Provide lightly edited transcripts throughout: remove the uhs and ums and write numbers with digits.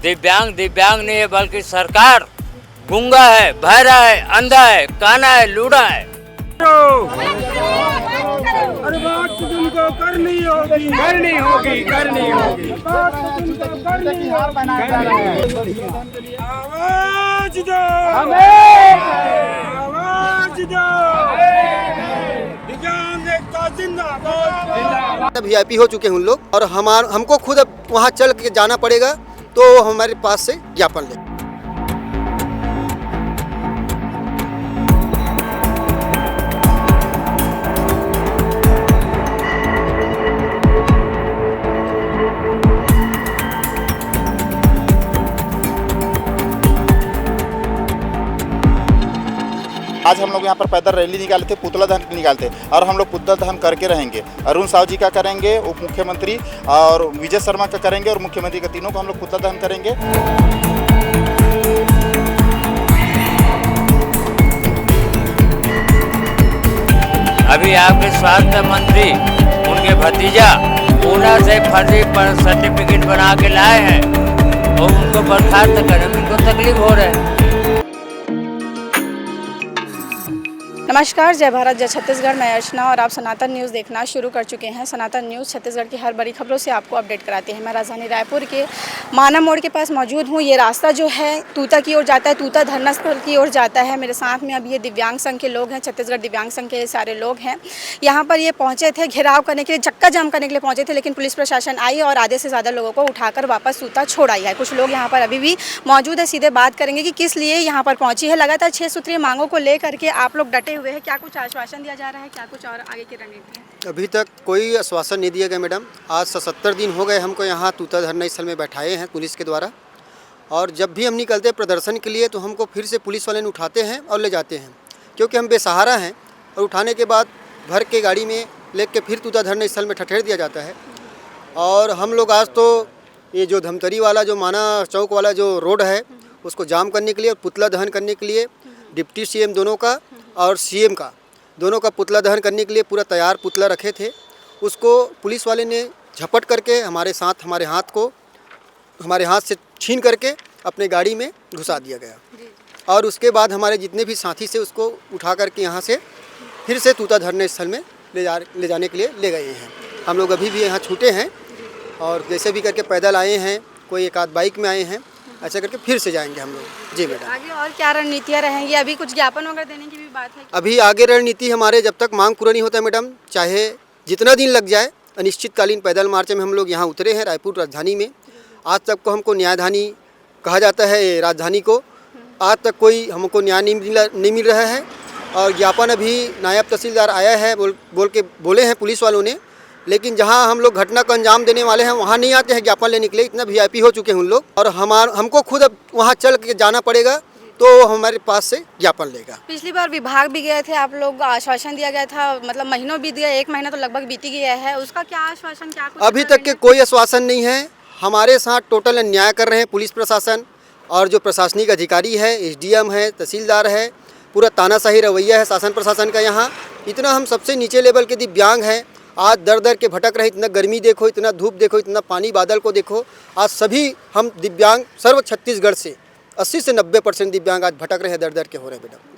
दिव्यांग दिव्यांग नहीं है बल्कि सरकार गूंगा है, बहरा है, अंधा है, काना है, लूढ़ा है। अरे बात तो तुमको करनी होगी, करनी होगी, करनी होगी। आवाज दो, आवाज दो। दिव्यांग एकता जिंदाबाद। वीआईपी हो चुके हैं उन लोग और हमको खुद अब वहाँ चल के जाना पड़ेगा, तो हमारे पास से ज्ञापन ले। आज हम लोग यहाँ पर पैदल रैली निकाले थे, पुतला दहन निकालते और हम लोग पुतला दहन करके रहेंगे। अरुण साहू जी का करेंगे, उप मुख्यमंत्री और विजय शर्मा का करेंगे और मुख्यमंत्री का, तीनों को हम लोग पुतला दहन करेंगे। अभी आपके स्वास्थ्य मंत्री उनके भतीजा पूना से फर्जी पर सर्टिफिकेट बना के लाए हैं और उनको बर्खास्त करने में उनको तकलीफ हो रहा है। नमस्कार, जय भारत, जय छत्तीसगढ़। मैं अर्चना और आप सनातन न्यूज़ देखना शुरू कर चुके हैं। सनातन न्यूज़ छत्तीसगढ़ की हर बड़ी खबरों से आपको अपडेट कराती है। मैं राजधानी रायपुर के माना मोड़ के पास मौजूद हूँ। ये रास्ता जो है तूता की ओर जाता है, तूता धरना स्थल की ओर जाता है। मेरे साथ में अब ये दिव्यांग संघ के लोग हैं, छत्तीसगढ़ दिव्यांग संघ के सारे लोग हैं। यहाँ पर ये पहुँचे थे घेराव करने के लिए, चक्का जाम करने के लिए पहुँचे थे, लेकिन पुलिस प्रशासन आई और आधे से ज़्यादा लोगों को उठाकर वापस तूता छोड़ आई है। कुछ लोग यहाँ पर अभी भी मौजूद है। सीधे बात करेंगे कि किस लिए यहाँ पर पहुँची है। लगातार 6 सूत्रीय मांगों को लेकर के आप लोग डटे हुए हैं। क्या कुछ आश्वासन दिया जा रहा है, क्या कुछ और आगे की रणनीति है? अभी तक कोई आश्वासन नहीं दिया गया मैडम। आज 77 दिन हो गए हमको यहाँ तूता धरना स्थल में बैठाए हैं पुलिस के द्वारा, और जब भी हम निकलते हैं प्रदर्शन के लिए तो हमको फिर से पुलिस वाले ने उठाते हैं और ले जाते हैं, क्योंकि हम बेसहारा हैं। और उठाने के बाद भर के गाड़ी में लेके फिर तूता धरना स्थल में ठठेर दिया जाता है। और हम लोग आज तो ये जो धमतरी वाला, जो माना चौक वाला जो रोड है, उसको जाम करने के लिए और पुतला दहन करने के लिए डिप्टी सीएम दोनों का और सीएम का दोनों का पुतला दहन करने के लिए पूरा तैयार पुतला रखे थे। उसको पुलिस वाले ने झपट करके हमारे हाथ से छीन करके अपने गाड़ी में घुसा दिया गया। और उसके बाद हमारे जितने भी साथी से उसको उठा करके यहाँ से फिर से तूता धरने स्थल में ले जाने के लिए ले गए हैं। हम लोग अभी भी यहाँ छूटे हैं और जैसे भी करके पैदल आए हैं, कोई एक आध बाइक में आए हैं, ऐसा करके फिर से जाएंगे हम लोग। जी मैडम। आगे और क्या रणनीतियाँ रहेंगी? अभी कुछ ज्ञापन वगैरह देने की भी बात है? अभी आगे रणनीति हमारे जब तक मांग पूरा नहीं होता है मैडम, चाहे जितना दिन लग जाए, अनिश्चितकालीन पैदल मार्च में हम लोग यहाँ उतरे हैं रायपुर राजधानी में। आज तक को हमको न्यायधानी कहा जाता है राजधानी को, आज तक कोई हमको न्याय नहीं मिल रहा है। और ज्ञापन अभी नायब तहसीलदार आया है, बोले हैं पुलिस वालों ने, लेकिन जहां हम लोग घटना को अंजाम देने वाले हैं वहां नहीं आते हैं ज्ञापन लेने के लिए। इतना वीआईपी हो चुके हैं उन लोग और हमको खुद अब वहां चल के जाना पड़ेगा, तो हमारे पास से ज्ञापन लेगा। पिछली बार विभाग भी गए थे आप लोग, आश्वासन दिया गया था, मतलब महीनों बीत गया, 1 महीना तो लगभग बीती गया है। उसका क्या आश्वासन, क्या कुछ अभी तक के कोई आश्वासन नहीं है। हमारे साथ टोटल अन्याय कर रहे हैं पुलिस प्रशासन और जो प्रशासनिक अधिकारी है, एसडीएम है, तहसीलदार है, पूरा तानाशाही रवैया है शासन प्रशासन का। यहाँ इतना हम सबसे नीचे लेवल के दिव्यांग हैं, आज दर दर के भटक रहे। इतना गर्मी देखो, इतना धूप देखो, इतना पानी बादल को देखो। आज सभी हम दिव्यांग सर्व छत्तीसगढ़ से 80 से 90% दिव्यांग आज भटक रहे हैं, दर दर के हो रहे हैं मैडम।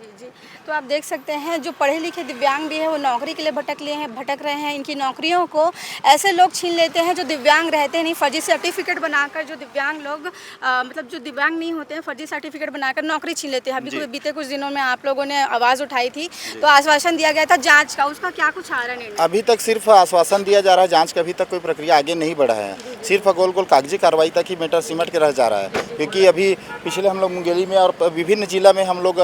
तो आप देख सकते हैं जो पढ़े लिखे दिव्यांग भी है वो नौकरी के लिए भटक रहे हैं। इनकी नौकरियों को ऐसे लोग छीन लेते हैं जो दिव्यांग रहते हैं नहीं। फर्जी सर्टिफिकेट बनाकर जो दिव्यांग लोग मतलब जो दिव्यांग नहीं होते हैं, फर्जी सर्टिफिकेट बनाकर नौकरी छीन लेते हैं। अभी बीते कुछ दिनों में आप लोगों ने आवाज़ उठाई थी, तो आश्वासन दिया गया था जाँच का, उसका क्या कुछ आ रहा है? अभी तक सिर्फ आश्वासन दिया जा रहा है, जाँच का अभी तक कोई प्रक्रिया आगे नहीं बढ़ा है। सिर्फ गोल गोल कागजी कार्रवाई तक ही मैटर सिमट के रह जा रहा है। क्योंकि अभी पिछले हम लोग मुंगेली में और विभिन्न जिला में हम लोग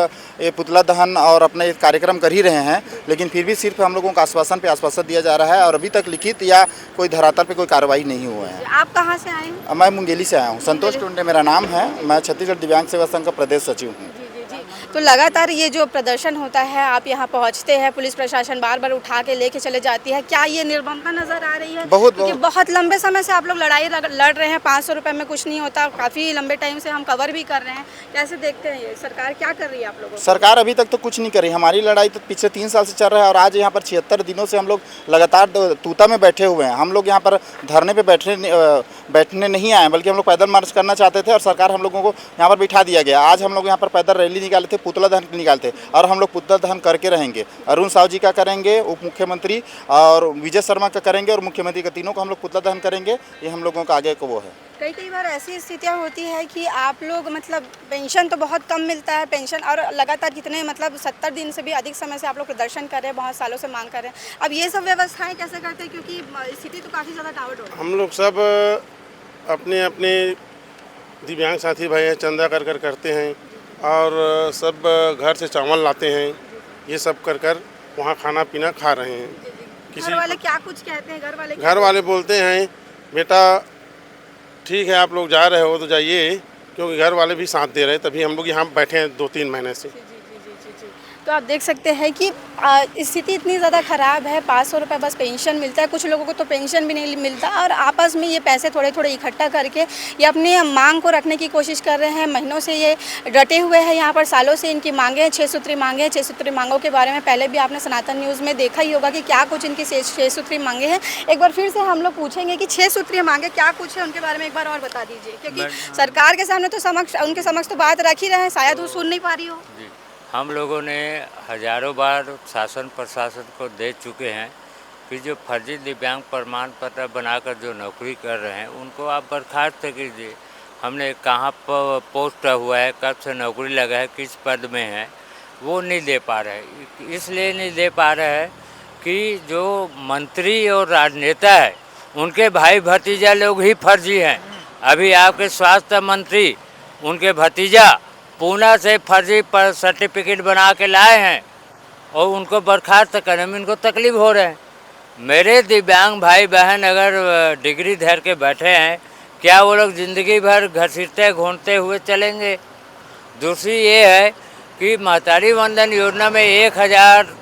पुतला दहन और अपने कार्यक्रम कर ही रहे हैं, लेकिन फिर भी सिर्फ हम लोगों को आश्वासन पे आश्वासन दिया जा रहा है और अभी तक लिखित या कोई धरातल पे कोई कार्रवाई नहीं हुआ है। आप कहाँ से आए हैं? मैं मुंगेली से आया हूँ। संतोष टुंडे मेरा नाम है। मैं छत्तीसगढ़ दिव्यांग सेवा संघ का प्रदेश सचिव हूँ। तो लगातार ये जो प्रदर्शन होता है, आप यहाँ पहुँचते हैं, पुलिस प्रशासन बार बार उठा के लेके चले जाती है, क्या ये निर्ममता नज़र आ रही है? क्योंकि बहुत लंबे समय से आप लोग लड़ाई लड़ रहे हैं, 500 रुपये में कुछ नहीं होता, काफ़ी लंबे टाइम से हम कवर भी कर रहे हैं, कैसे देखते हैं ये सरकार क्या कर रही है आप लोगों को? सरकार अभी तक तो कुछ नहीं करी। हमारी लड़ाई तो पिछले 3 साल से चल रहा है और आज यहाँ पर 76 दिनों से हम लोग लगातार तूता में बैठे हुए हैं। हम लोग यहाँ पर धरने पे बैठने नहीं आए, बल्कि हम लोग पैदल मार्च करना चाहते थे और सरकार हम लोगों को यहाँ पर बिठा दिया गया। आज हम लोग यहाँ पर पैदल रैली निकाले थे, पुतला दहन निकालते और हम लोग पुतला दहन करके रहेंगे। अरुण साहू जी का करेंगे, उप मुख्यमंत्री और विजय शर्मा का करेंगे और मुख्यमंत्री का, तीनों को हम लोग पुतला दहन करेंगे। ये हम लोगों का आगे को वो है। कई बार ऐसी स्थितियाँ होती है कि आप लोग मतलब पेंशन तो बहुत कम मिलता है, पेंशन और लगातार कितने मतलब 70 दिन से भी अधिक समय से आप लोग प्रदर्शन कर रहे हैं, बहुत सालों से मांग कर रहे हैं। अब ये सब व्यवस्थाएं कैसे करते हैं, क्योंकि स्थिति तो काफ़ी ज़्यादा डावाडोल है। हम लोग सब अपने अपने दिव्यांग साथी भाई हैं, चंदा कर करते हैं और सब घर से चावल लाते हैं, ये सब कर वहाँ खाना पीना खा रहे हैं। घर वाले क्या कुछ कहते हैं? घर वाले बोलते हैं बेटा ठीक है आप लोग जा रहे हो तो जाइए, क्योंकि घर वाले भी साथ दे रहे हैं, तभी हम लोग यहाँ बैठे हैं 2-3 महीने से। तो आप देख सकते हैं कि स्थिति इतनी ज़्यादा ख़राब है, 500 रुपये बस पेंशन मिलता है, कुछ लोगों को तो पेंशन भी नहीं मिलता और आपस में ये पैसे थोड़े थोड़े इकट्ठा करके ये अपनी मांग को रखने की कोशिश कर रहे हैं। महीनों से ये डटे हुए हैं, यहाँ पर सालों से इनकी मांगे हैं, 6 सूत्री मांगे हैं। 6 सूत्री मांगों के बारे में पहले भी आपने सनातन न्यूज़ में देखा ही होगा कि क्या कुछ इनकी 6 सूत्री मांगे हैं। एक बार फिर से हम लोग पूछेंगे कि 6 सूत्री मांगे क्या कुछ है, उनके बारे में एक बार और बता दीजिए, क्योंकि सरकार के सामने तो उनके समक्ष तो बात रख ही रहे हैं, शायद वो सुन नहीं पा रही हो। हम लोगों ने हजारों बार शासन प्रशासन को दे चुके हैं कि जो फर्जी दिव्यांग प्रमाण पत्र बनाकर जो नौकरी कर रहे हैं उनको आप बर्खास्त कीजिए। हमने कहाँ पर पोस्ट हुआ है, कब से नौकरी लगा है, किस पद में है, वो नहीं दे पा रहे। इसलिए नहीं दे पा रहे हैं कि जो मंत्री और राजनेता है उनके भाई भतीजा लोग ही फर्जी हैं। अभी आपके स्वास्थ्य मंत्री उनके भतीजा पूना से फर्जी पर सर्टिफिकेट बना के लाए हैं और उनको बर्खास्त करने में इनको तकलीफ हो रहे हैं। मेरे दिव्यांग भाई बहन अगर डिग्री धर के बैठे हैं, क्या वो लोग ज़िंदगी भर घसीटते घूमते हुए चलेंगे? दूसरी ये है कि महतारी वंदन योजना में 1000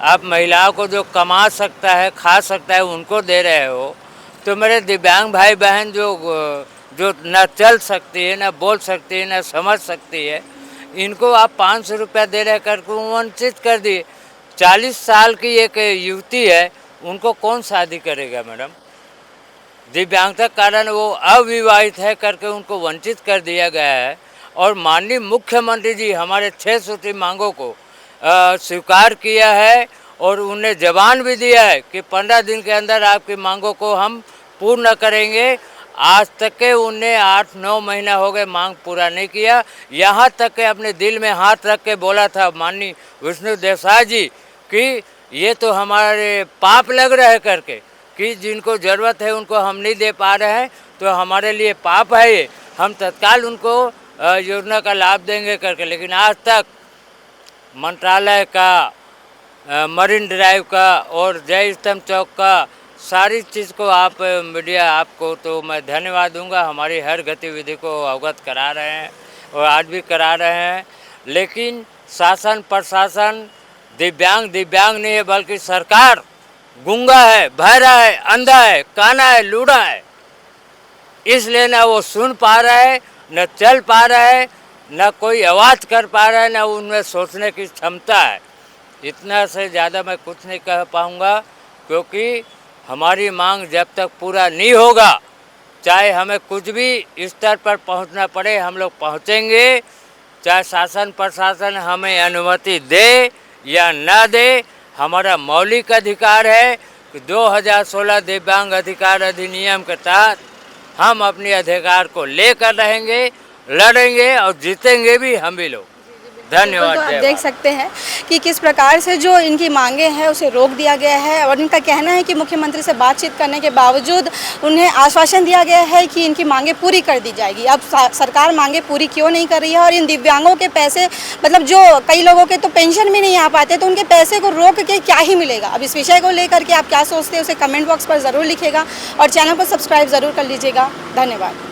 आप महिलाओं को जो कमा सकता है, खा सकता है, उनको दे रहे हो, तो मेरे दिव्यांग भाई बहन जो न चल सकती है, न बोल सकती है, न समझ सकती है, इनको आप 500 रुपया दे रहे करके वंचित कर दिए। 40 साल की एक युवती है, उनको कौन शादी करेगा मैडम? दिव्यांगता कारण वो अविवाहित है करके उनको वंचित कर दिया गया है। और माननीय मुख्यमंत्री जी हमारे 6 सूत्री मांगों को स्वीकार किया है और उन्हें जबान भी दिया है कि 15 दिन के अंदर आपकी मांगों को हम पूर्ण करेंगे। आज तक के उन्हें 8-9 महीना हो गए मांग पूरा नहीं किया। यहाँ तक के अपने दिल में हाथ रख के बोला था माननीय विष्णु देसाई जी कि ये तो हमारे पाप लग रहे करके, कि जिनको ज़रूरत है उनको हम नहीं दे पा रहे हैं, तो हमारे लिए पाप है ये, हम तत्काल उनको योजना का लाभ देंगे करके। लेकिन आज तक मंत्रालय का, मरीन ड्राइव का और जय स्तंभ चौक का सारी चीज़ को आप मीडिया आपको तो मैं धन्यवाद दूंगा, हमारी हर गतिविधि को अवगत करा रहे हैं और आज भी करा रहे हैं। लेकिन शासन प्रशासन दिव्यांग नहीं है, बल्कि सरकार गूंगा है, बहरा है, अंधा है, काना है, लूढ़ा है। इसलिए ना वो सुन पा रहा है, न चल पा रहा है, न कोई आवाज़ कर पा रहा है, न उनमें सोचने की क्षमता है। इतना से ज़्यादा मैं कुछ नहीं कह पाऊँगा, क्योंकि हमारी मांग जब तक पूरा नहीं होगा, चाहे हमें कुछ भी स्तर पर पहुंचना पड़े, हम लोग पहुंचेंगे। चाहे शासन प्रशासन हमें अनुमति दे या न दे, हमारा मौलिक अधिकार है कि 2016 दिव्यांग अधिकार अधिनियम के तहत हम अपने अधिकार को लेकर रहेंगे, लड़ेंगे और जीतेंगे भी हम भी लोग। धन्यवाद। तो आप देख सकते हैं कि किस प्रकार से जो इनकी मांगे हैं उसे रोक दिया गया है और इनका कहना है कि मुख्यमंत्री से बातचीत करने के बावजूद उन्हें आश्वासन दिया गया है कि इनकी मांगे पूरी कर दी जाएगी। अब सरकार मांगे पूरी क्यों नहीं कर रही है और इन दिव्यांगों के पैसे, मतलब जो कई लोगों के तो पेंशन भी नहीं आ पाते, तो उनके पैसे को रोक के क्या ही मिलेगा? अब इस विषय को लेकर के आप क्या सोचते हैं उसे कमेंट बॉक्स पर ज़रूर लिखिएगा और चैनल को सब्सक्राइब ज़रूर कर लीजिएगा। धन्यवाद।